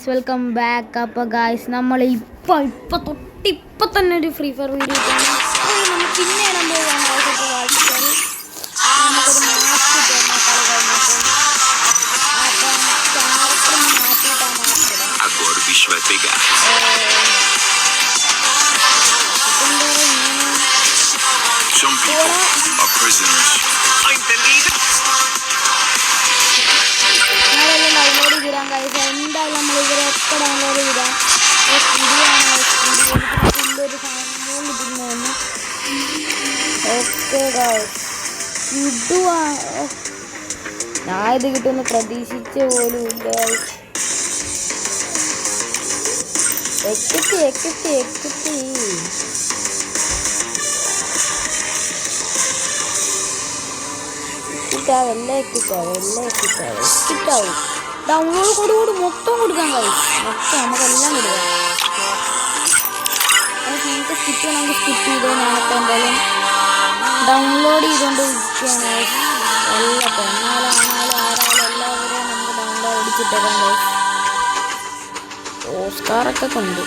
Guys welcome back. അപ്പോൾ guys നമ്മൾ ഇപ്പം തന്നെ ഒരു ഫ്രീ ഫയർ വീഡിയോ നമ്മൾ പിന്നെ ഇടാൻ പോവുകയാണ്. നമുക്കൊരു mask Agora o bicho vai pegar. Some people are prisoners. Entendido? Download ചെയ്തിടാം ഗൈസ്. എന്തായാലും നമ്മൾ ഇവരൊക്കെ ഡൗൺലോഡ് ചെയ്താൽ ഒരു സാധനം കിട്ടുന്നു. ഓക്കെ ഗൈസ് ഇടുവാ. ഞാൻ ഇത് കിട്ടുമെന്ന് പ്രതീക്ഷിച്ച പോലും ഇല്ല. എക്കത്തി എല്ലാം ഡൗൺലോഡ് കൂടി മൊത്തം കൊടുക്കാൻ കഴിയും. മൊത്തം നമുക്കെല്ലാം കൊടുക്കാം. നിങ്ങൾക്ക് സ്കിപ്പ് ചെയ്യണമെങ്കിൽ സ്കിപ്പ് ചെയ്തോ. ഞാനിപ്പോൾ എന്തായാലും ഡൗൺലോഡ് ചെയ്തുകൊണ്ട് ഇരിക്കുകയാണ്. എല്ലാം പെണ്ണാലാണാലും ആരാലും എല്ലാവരെയും നമുക്ക് ഡൗൺലോഡ് അടിച്ചിട്ടേക്കാം. ഓസ്കാറൊക്കെ കൊണ്ട്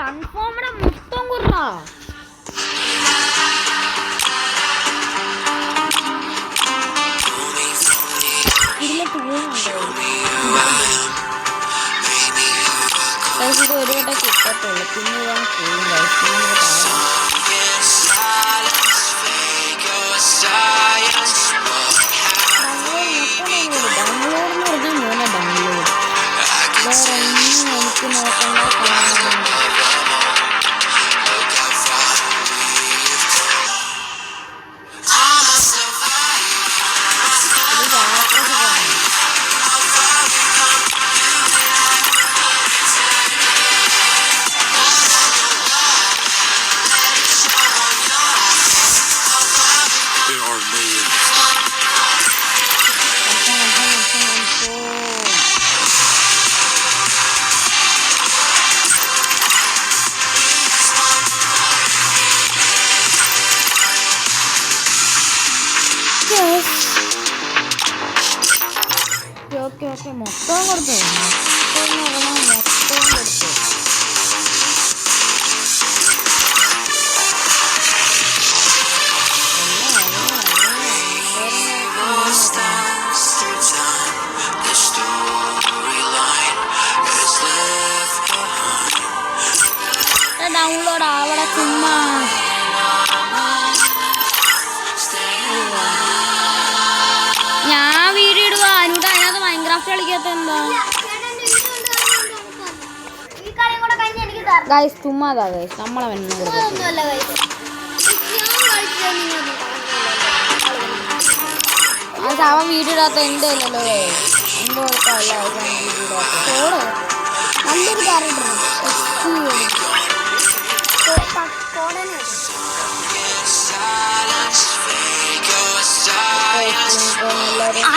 കൺഫേമിടെ മൊത്തം കൊടുക്കാ. ഇത് ഒരു വട്ടം കിട്ടത്തുള്ളൂ. പിന്നെ ഇതാണ് പോകും. ഡൗൺലോഡ് എന്ന് പറഞ്ഞാൽ മൂന്ന് ഡൗൺലോഡ് വേറെ ഒന്നും എനിക്ക് നോക്കണ്ട. ഓക്കെ മൊത്തം കൊടുത്തു. മൊത്തം കൊടുത്തു. ഡൗൺലോഡ് ആവടെ ചുമ്മാ. ഞാൻ വീഡിയോ ഇടുക. അനുട്ട് അതിനകത്ത് മൈൻക്രാഫ്റ്റ് കളിക്കാത്ത എന്താ ഗൈസ്? ചുമ്മാതാ ഗൈസ്. നമ്മളെ വെണ്ണ അത് അവൻ വീഡിയോ ഇടാത്ത എൻ്റെ അല്ലല്ലോ. എൻ്റെ കുഴപ്പമില്ല. വീഡിയോ ഇടാത്ത നല്ലൊരു character.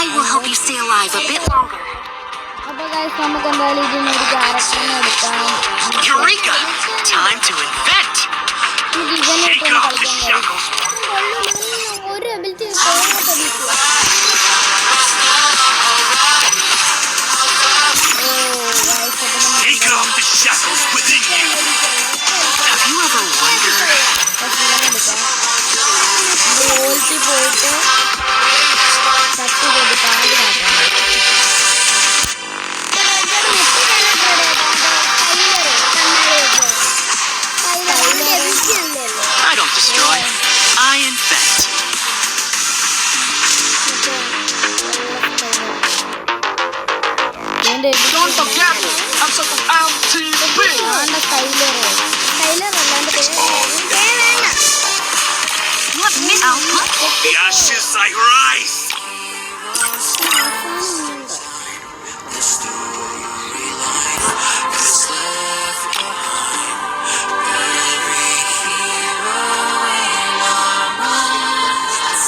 I will help you stay alive a bit longer. അപ്പോൾ ഗൈസ് നമുക്ക് എന്തായാലും ഇതിന് ഒരു ക്യാരക്ടറിനെ എടുക്കാം. Eureka! Time to invent. Take off the shackles. ഒരു ability Take off the shackles within you. Have you ever wondered? പോയിട്ട് I don't destroy. I invent. Don't forget, I'm so out to be. What mid output? The ashes I rise.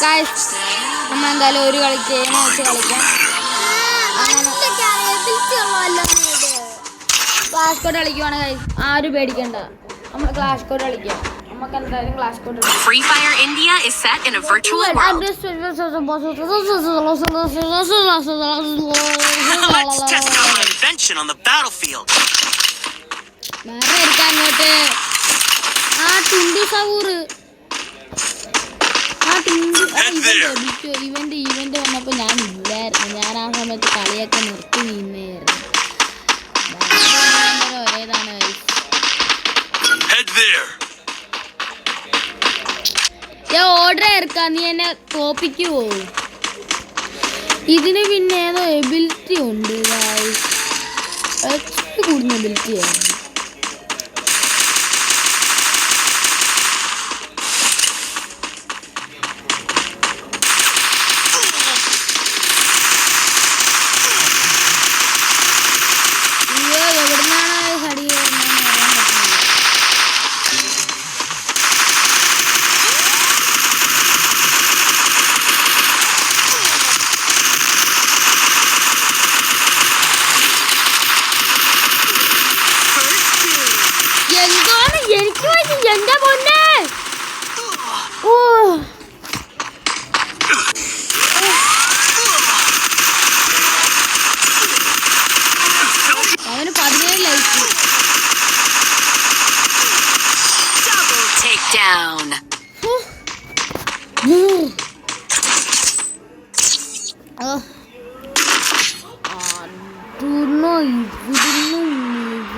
Guys നമ്മൾ എന്തായാലും ഒരു കളിച്ചതിനെ വെച്ച് കളിക്കാം. Clash squad കളിക്കുവാണ് guys. ആരും പേടിക്കണ്ട. നമ്മൾ ക്ലാഷ് കോഡ് കളിക്കാം. നമുക്ക് എന്തായാലും clash squad. Free Fire India is set in a virtual world. Let's test action on the battlefield. മാറി എടുക്കാൻ അങ്ങോട്ട്. ആ ടിൻഡു സൗറ് ഇവന്റ് വന്നപ്പോ ഞാൻ ഇല്ലായിരുന്നു. ഞാൻ ആ സമയത്ത് കളിയൊക്കെ നിർത്തി നിന്നായിരുന്നു. ഒരേതാണ് ഓർഡർ എടുക്കാം. നീ എന്നെ തോപ്പിക്കുവോ? ഇതിന് പിന്നെ ഏതോ എബിലിറ്റി ഉണ്ട്. കൂടുന്ന എബിലിറ്റി ആയിരുന്നു. അവന് 17 ലൈഫ്.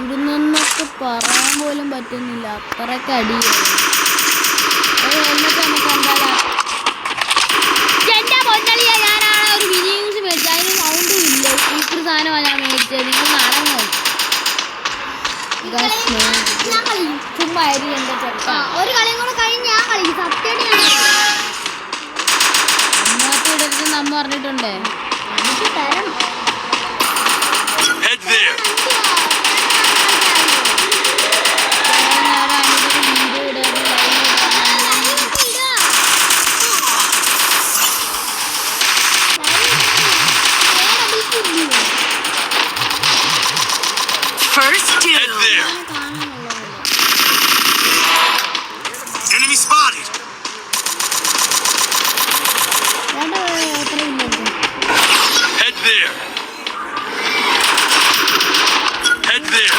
ഇവിടുന്നൊക്കെ പറയാൻ പോലും പറ്റുന്നില്ല. അത്രയ്ക്ക് അടിയാണ്. നമുക്ക് എന്തായാലും എന്റെ പൊന്നളിയ ഞാനാണ് ഒരു മിനിയൂസ് മേടിച്ചത്. അതിന് സൗണ്ടും ഇല്ല. സ്പീക്കർ സാധനമാണ് ഞാൻ മേടിച്ചത്. നിങ്ങൾ നടങ്ങോ ചുമ്മാ എന്റെ ചെറുപ്പ. ഒരു കളിയും കൂടെ കഴിഞ്ഞ് ഞാൻ കളിക്കും. സത്യമായിട്ട് അമ്മക്ക് ഇടരുത് നമ്മ പറഞ്ഞിട്ടുണ്ടേ. എനിക്ക് തരണം. First two. Head there. Enemy spotted. Head there. Head there.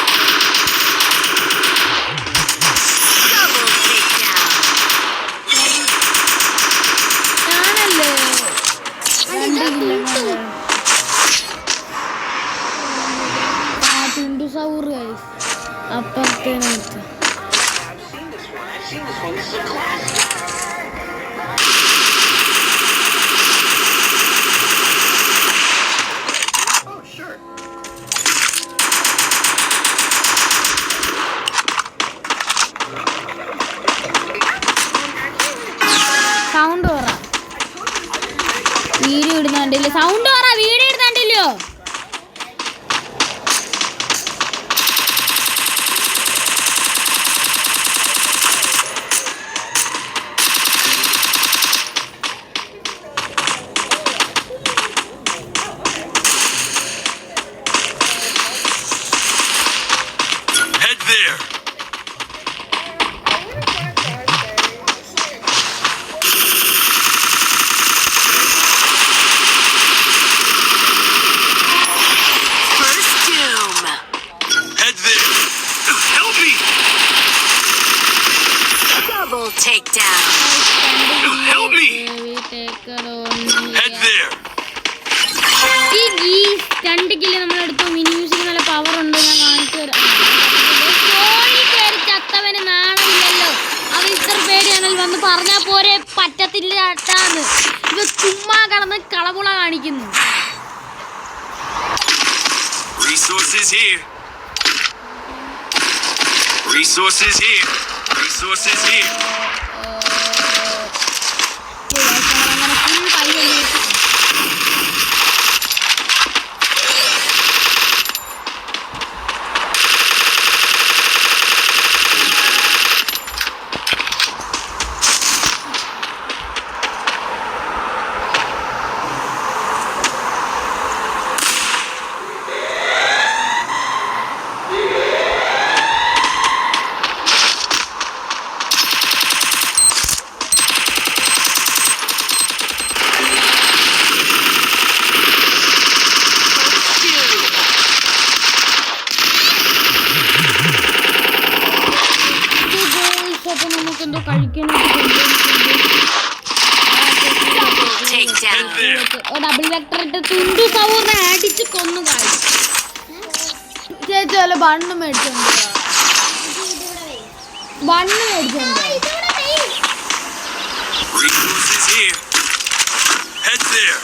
Double takedown. അപ്പുറത്തേനകത്ത് സൗണ്ട് പറ. വീഡിയോ ഇടുന്നുണ്ടല്ലോ. സൗണ്ട് പറ. വീഡിയോ ഇടുന്നുണ്ടല്ലോ. Takedown. Help me. Head there. ഈ സ്റ്റണ്ട് കില്ല് നമ്മളെടുത്തു. മിനി മ്യൂസിക് നല്ല പവർ ഉണ്ട്. ഞാൻ കാണിച്ചു തരാം. ചത്തവന് നാണമില്ലല്ലോ. അവൻ ഇത്ര പേടിയാണെങ്കിൽ വന്ന് പറഞ്ഞാ പോരെ. പറ്റത്തില്ല ചട്ടാന്ന്. ഇവ ചുമ്മാ കടന്ന് കളപുള കാണിക്കുന്നു. Resources here. Resources here. Resources here. Bun മേടിച്ചോണ്ട് ബണ്ണ് മേടിച്ചോണ്ട് Resources here. Head there.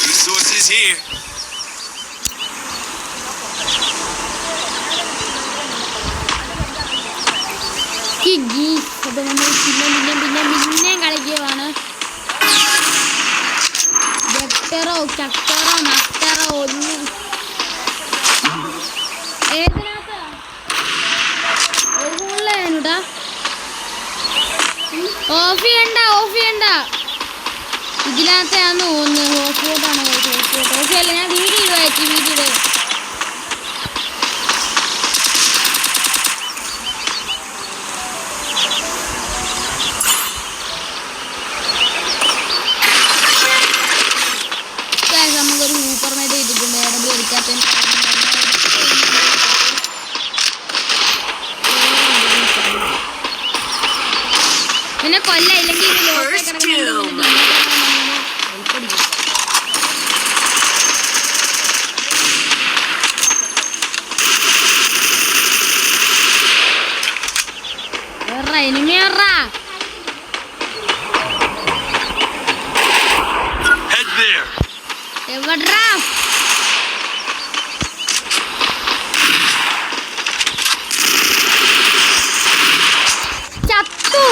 Resources here. അപ്പൊ നമ്മൾ പിന്നെയും കളിക്കുകയാണ്. വെക്ടറോ ചക്ടറോ നക്ടറോ ഒന്നും ഏതിനകത്താ ഓഫ് ചെയ്യണ്ട ഇതിനകത്താന്ന് തോന്നുന്നു. ഓഫിയോട്ടാണ് ഓഫിയല്ല. ഞാൻ വീഡിയോ ഇടുവാക്കി വീഡിയോ നമുക്കൊരു സൂപ്പർമായിട്ട് ഇട്ടിട്ടുണ്ട്. ഏതെങ്കിലും എടുക്കാത്ത പിന്നെ കൊല്ല ഇല്ലെങ്കിൽ ഇനിമേറാ എവിടാ ചത്തു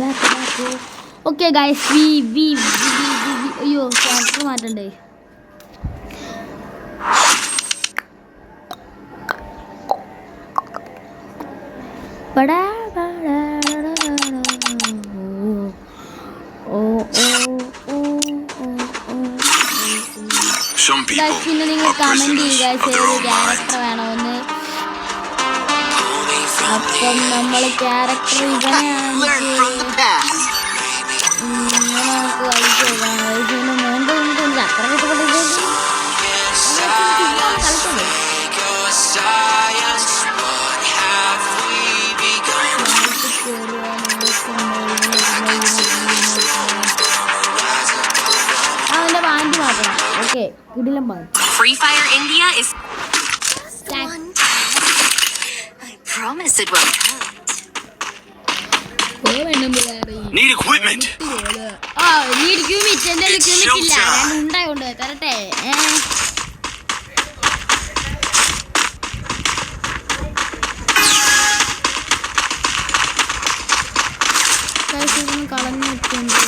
ബാക്ക്. ഓക്കെ ഗൈസ് അയ്യോ ക്യാരക്ടർ മാറ്റണ്ടേ. പിന്നെ നിങ്ങൾ കമന്റ് ചെയ്യുക ഏത് ക്യാരക്ടർ വേണമെന്ന്. അപ്പം നമ്മൾ ക്യാരക്ടർ ഇവനെയാണ് നമുക്ക് കളിച്ചു നോക്കാം. അത്ര കിട്ടപ്പെട്ടത് അവന്റെ പാൻറ് മാറ്റണം. ഓക്കെ കിടിലം pant. Free Fire India is. I promise it will count. Need equipment. need equipment. എന്തെങ്കിലും equipment ഇല്ല. ഞാൻ ഉണ്ടായോണ്ട് തരട്ടെ. കളഞ്ഞു വെച്ചുകൊണ്ട്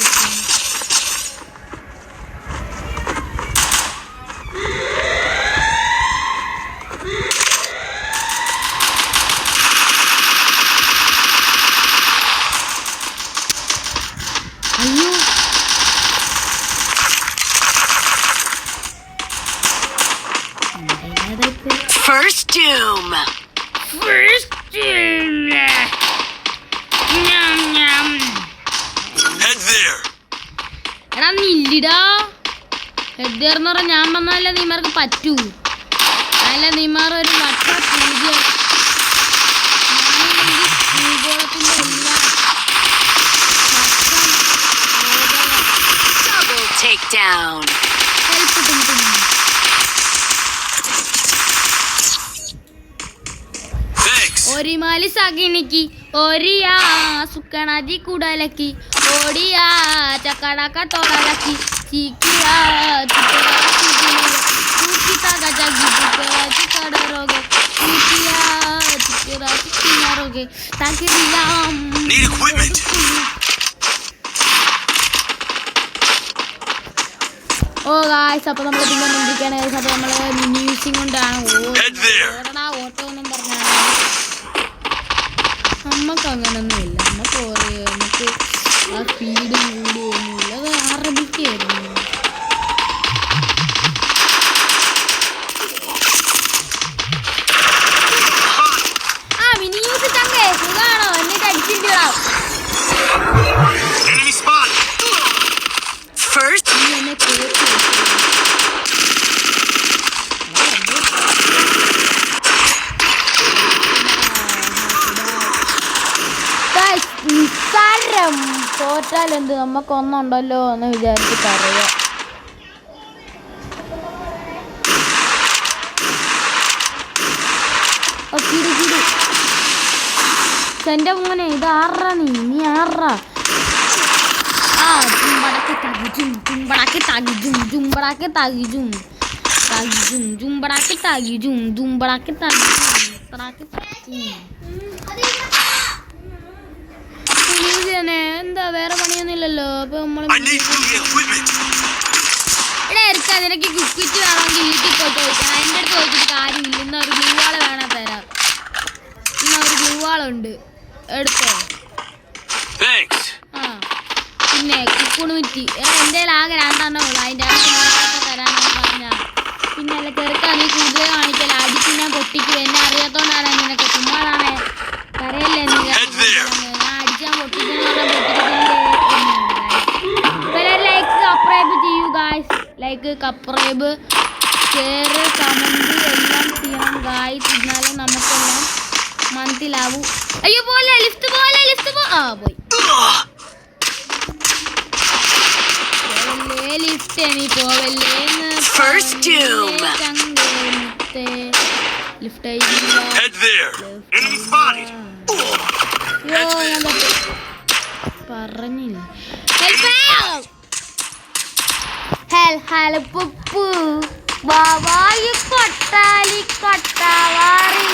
അയ്യോ First Doom. Head there. എടാ നില്ലിടാ. ഹെഡ്ഡർന്ന് പറഞ്ഞാൽ ഞാൻ വന്നാലേ നീമാർക്ക് പറ്റൂ. അല്ല നീമാർ ഒരു വട്ട പൂജ്യം. ഭൂഗോളത്തിന്റെ എല്ലാ Double takedown. ഹെൽപ്പ് കിട്ടും. ഒരിമാലി സകിണിക്ക് ഒരിയാ സുക്കണാജി കുടലക്കി ഓടിയാ ചക്കടക്ക തൊടലക്കി ചീക്കിയാ ചിക്കടരോഗെ ചീക്കിയാ ചിക്കറോഗെ തകിരിയാം. ഓ ഗായ്സ് അപ്പോൾ നമ്മൾ പിന്നെ മുന്തിരിക്കാണ് ഗായ്സ്. അപ്പോൾ നമ്മൾ മ്യൂസിയം കൊണ്ടാണ് ഓട്ടോ ഒന്നും പറഞ്ഞാണ്. നമുക്ക് അങ്ങനൊന്നും ഇല്ല. നമുക്ക് ആ സ്പീഡും കൂടിയൊന്നുമില്ല. അത് അറബിക്കായിരുന്നു. ആ മിനിയൂസ് ചങ്കേ സുഖാണോ? എന്നിട്ട് അടിച്ചിട്ടാ First. എന്നെ കേട്ടു. നിസ്സാരം തോറ്റാൽ എന്ത്, നമുക്കൊന്നുണ്ടല്ലോ എന്ന് വിചാരിച്ച് പറയാം. എന്റെ മോനെ ഇത് ആറാ, നീ ആറാ. ആ ചുമ്പടക്ക് തകിജും ചുമ്പടക്ക് തകിജും ചുമ്പടക്ക് തകിജും തകിജും ചുമ്പടക്ക് തകിജും ചുമ്പടക്ക് തകിജും തടക്ക് തകിജും. എന്താ വേറെ പണിയൊന്നുമില്ലല്ലോ. അപ്പൊ നമ്മള് ഇവിടെ നിനക്ക് കുക്കിറ്റ് വേണമെങ്കിൽ വീട്ടിൽ പോയി ചോദിക്കണം. എൻ്റെ അടുത്ത് ചോദിച്ചിട്ട് കാര്യമില്ല. ഇന്ന് ഒരു ഗ്ലൂ വാള് വേണം തരാം. ഇന്ന് ഒരു ഗ്ലൂ വാളുണ്ട്, എടുത്തോ. ആ പിന്നെ കുക്കുണൂറ്റി എൻ്റെ ആകെ 2 ഉള്ളൂ. അതിൻ്റെ അടുത്ത് തരാനെന്ന് പറഞ്ഞാ പിന്നെ അല്ല ചെറുക്കാ, നീ കൂടുതൽ കാണിക്കല. അടിച്ച് ഞാൻ പൊട്ടിക്കും. എന്നെ അറിയാത്തോണ്ടാണ് നിനക്ക്. ചുമ്മാതാണേ കരയല്ലേ നീ. ഞാൻ അടിച്ചാൻ പൊട്ടിച്ചെന്ന് പറഞ്ഞാൽ ലൈക്ക് സബ്സ്ക്രൈബ് ചെയ്യൂ guys. Like subscribe share comment എല്ലാം ചെയ്യണം ഗായ്സ്. എന്നാലും നമുക്കെല്ലാം മനസ്സിലാവൂ. അയ്യോ പോലെ ലിഫ്റ്റ് പോലെ ലിഫ്റ്റ് ആ പോയി ലിഫ്റ്റ് നീ പോവല്ലേ ലിഫ്റ്റ് പറഞ്ഞില്ല. ഹെൽപ്പു ബാവായി കൊട്ടാലി കൊട്ടാവാറി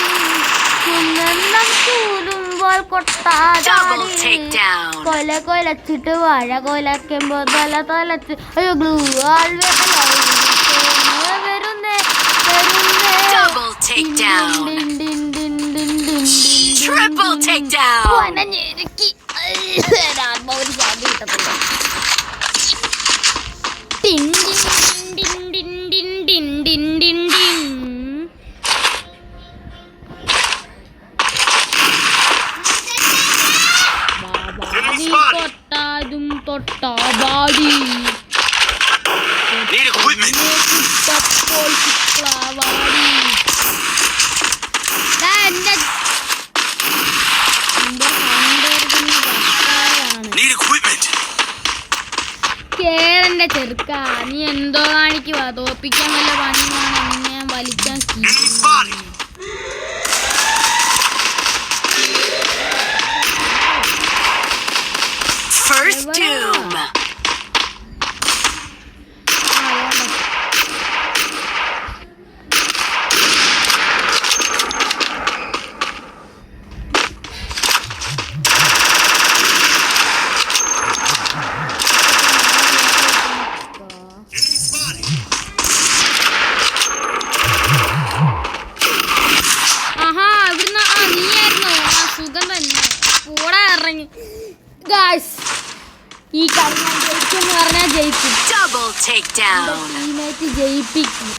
കുന്നം ചൂലുമ്പോൾ കൊട്ടാടി കൊല കൊലച്ചിട്ട് വാഴ കൊലക്കുമ്പോ തല തലച്ച് അയ്യോ ഗ്ലൂ ആൾ വരുന്നേ ഞെരുക്കി ആത്മാവൊരു ശാന്തി കിട്ടത്തില്ല. തൊട്ടാതും തൊട്ടാടി കേരന്റെ ചെറുക്ക, നീ എന്തോ കാണിക്കുവാ? തോപ്പിക്കാൻ വല്ല പണിയാണ്. ഞാൻ വലിക്കാൻ First doom. ആഹാ ഇവിടുന്ന് നീയായിരുന്നു. ആ സുഖം തന്നെ. കൂടെ ഇറങ്ങി ഗായ്സ്. ഈ കളി ഞാൻ ജയിക്കുമെന്ന് പറഞ്ഞാൽ ജയിക്കും. Double takedown. ടീമേറ്റ് ജയിപ്പിക്കും.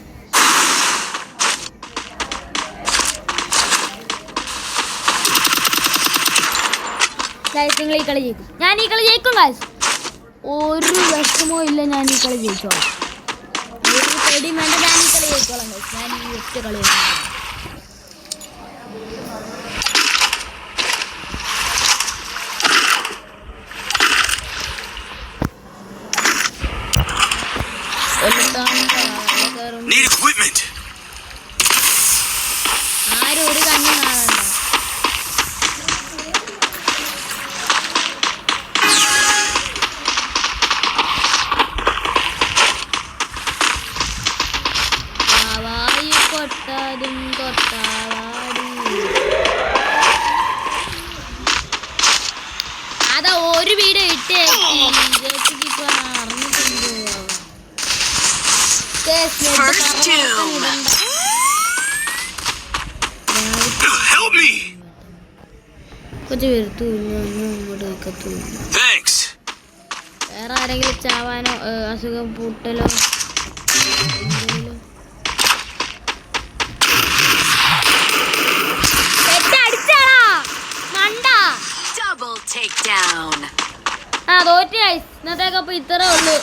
ഗായ്സ് നിങ്ങൾ ഈ കളി ജയിക്കും. ഞാൻ ഈ കളി ജയിക്കും ഗായ്സ്. ഒരു വിഷമോ ഇല്ല, ഞാൻ ഈ കളി ജയിച്ചോളാം. ഒരു പേടിയും വേണ്ട, ഞാൻ ഈ കളി ജയിച്ചോളാം ഗായ്സ്. ഞാൻ ഈ ഒറ്റ കളി ആരും ഒരു കണ്ണും കാണണ്ട. വായി കൊട്ടാതും കൊട്ടാവാടി. അതാ ഒരു വീഡിയോ ഇട്ടേ ചേച്ചിക്ക് അറിഞ്ഞിട്ടുണ്ട്. കൊച്ചു വരുത്തൂല്ല, ഒന്നും ഇങ്ങോട്ട് വെക്കത്തൂല്ല. വേറെ ആരെങ്കിലും ചാവാനോ അസുഖം പൂട്ടലോ അടിച്ചാടാ മണ്ട. Double takedown. ആ തോറ്റ ഇന്നത്തേക്കപ്പൊ ഇത്രേ ഉള്ളു.